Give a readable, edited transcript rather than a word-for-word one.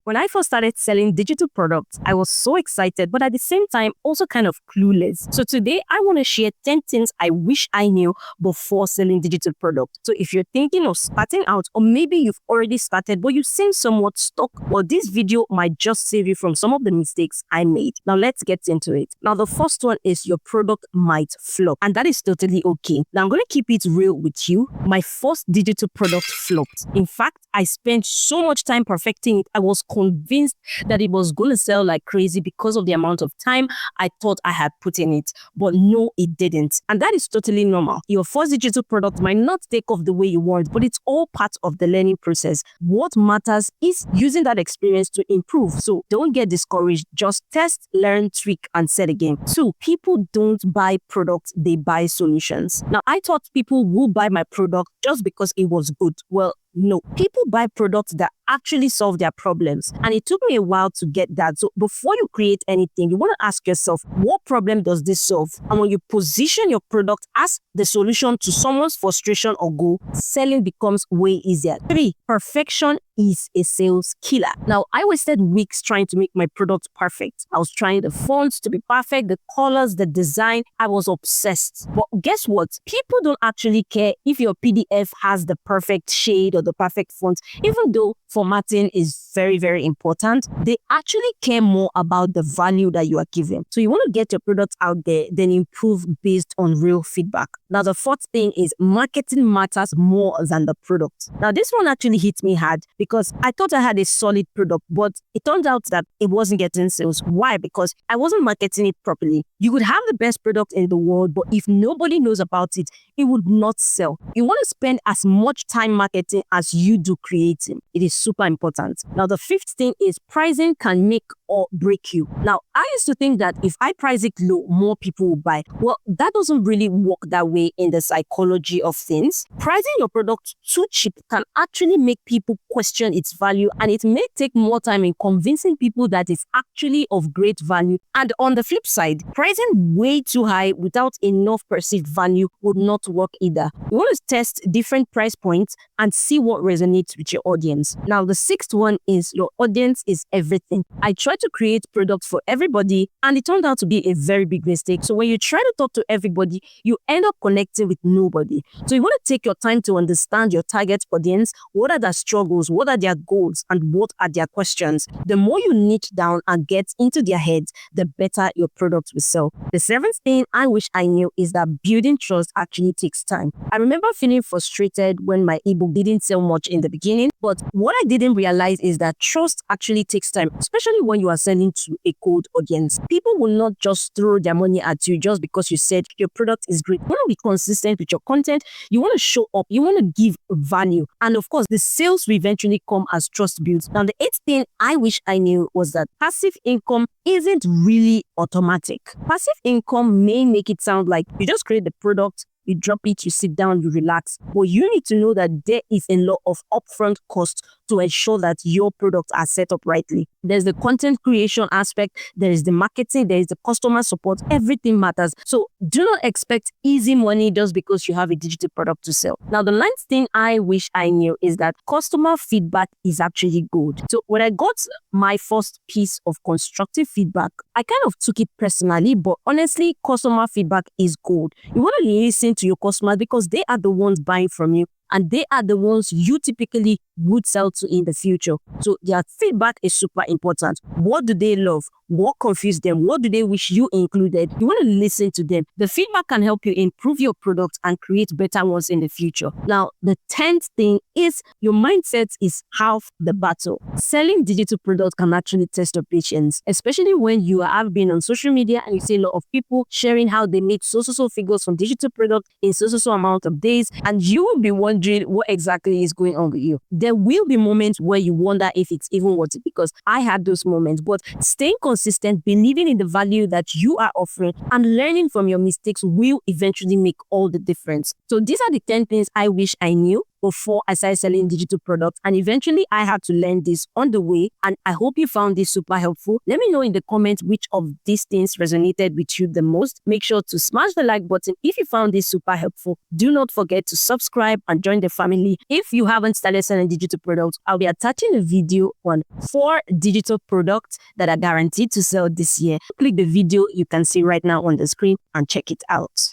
When I first started selling digital products, I was so excited, but at the same time, also kind of clueless. So today, I want to share 10 things I wish I knew before selling digital products. So if you're thinking of starting out, or maybe you've already started, but you seem somewhat stuck, well, this video might just save you from some of the mistakes I made. Now, let's get into it. Now, the first one is your product might flop, and that is totally okay. Now, I'm going to keep it real with you. My first digital product flopped. In fact, I spent so much time perfecting it. I was convinced that it was going to sell like crazy because of the amount of time I thought I had put in it. But no, it didn't. And that is totally normal. Your first digital product might not take off the way you want, but it's all part of the learning process. What matters is using that experience to improve. So don't get discouraged. Just test, learn, tweak, and set again. 2, people don't buy products, they buy solutions. Now, I thought people would buy my product just because it was good. Well, no, people buy products that actually solve their problems. And it took me a while to get that. So before you create anything, you want to ask yourself, what problem does this solve? And when you position your product as the solution to someone's frustration or goal, selling becomes way easier. 3, perfection is a sales killer. Now, I wasted weeks trying to make my product perfect. I was trying the fonts to be perfect, the colors, the design. I was obsessed. But guess what? People don't actually care if your PDF has the perfect shade or the perfect font, even though formatting is very, very important. They actually care more about the value that you are giving. So you want to get your product out there, then improve based on real feedback. Now, the fourth thing is marketing matters more than the product. Now, this one actually hit me hard because I thought I had a solid product, but it turned out that it wasn't getting sales. Why? Because I wasn't marketing it properly. You could have the best product in the world, but if nobody knows about it, it would not sell. You want to spend as much time marketing as you do creating. It is super important. Now, the fifth thing is pricing can make or break you. Now, I used to think that if I price it low, more people will buy. Well, that doesn't really work that way in the psychology of things. Pricing your product too cheap can actually make people question its value, and it may take more time in convincing people that it's actually of great value. And on the flip side, pricing way too high without enough perceived value would not work either. You want to test different price points and see what resonates with your audience. Now, the sixth one is your audience is everything. I tried to create products for everybody, and it turned out to be a very big mistake. So when you try to talk to everybody, you end up connecting with nobody. So you want to take your time to understand your target audience. What are their struggles? What are their goals? And what are their questions? The more you niche down and get into their heads, the better your product will sell. The seventh thing I wish I knew is that building trust actually takes time. I remember feeling frustrated when my ebook didn't sell much in the beginning, but what I didn't realize is that trust actually takes time, especially when you are selling to a cold audience. People will not just throw their money at you just because you said your product is great. You want to be consistent with your content. You want to show up. You want to give value. And of course, the sales will eventually come as trust builds. Now, the eighth thing I wish I knew was that passive income isn't really automatic. Passive income may make it sound like you just create the product, you drop it, you sit down, you relax. But you need to know that there is a lot of upfront cost to ensure that your products are set up rightly. There's the content creation aspect, there is the marketing, there is the customer support. Everything matters. So do not expect easy money just because you have a digital product to sell. Now, the ninth thing I wish I knew is that customer feedback is actually good. So when I got my first piece of constructive feedback, I kind of took it personally, but honestly, customer feedback is gold. You want to listen to your customers because they are the ones buying from you, and they are the ones you typically would sell to in the future. So their feedback is super important. What do they love? What confused them? What do they wish you included? You want to listen to them. The feedback can help you improve your product and create better ones in the future. Now, the 10th thing is your mindset is half the battle. Selling digital products can actually test your patience, especially when you have been on social media and you see a lot of people sharing how they made so figures from digital products in so amount of days, and you will be wondering what exactly is going on with you. There will be moments where you wonder if it's even worth it, because I had those moments, but staying consistent, believing in the value that you are offering, and learning from your mistakes will eventually make all the difference. So these are the 10 things I wish I knew before I started selling digital products. And eventually I had to learn this on the way. And I hope you found this super helpful. Let me know in the comments which of these things resonated with you the most. Make sure to smash the like button if you found this super helpful. Do not forget to subscribe and join the family. If you haven't started selling digital products, I'll be attaching a video on 4 digital products that are guaranteed to sell this year. Click the video you can see right now on the screen and check it out.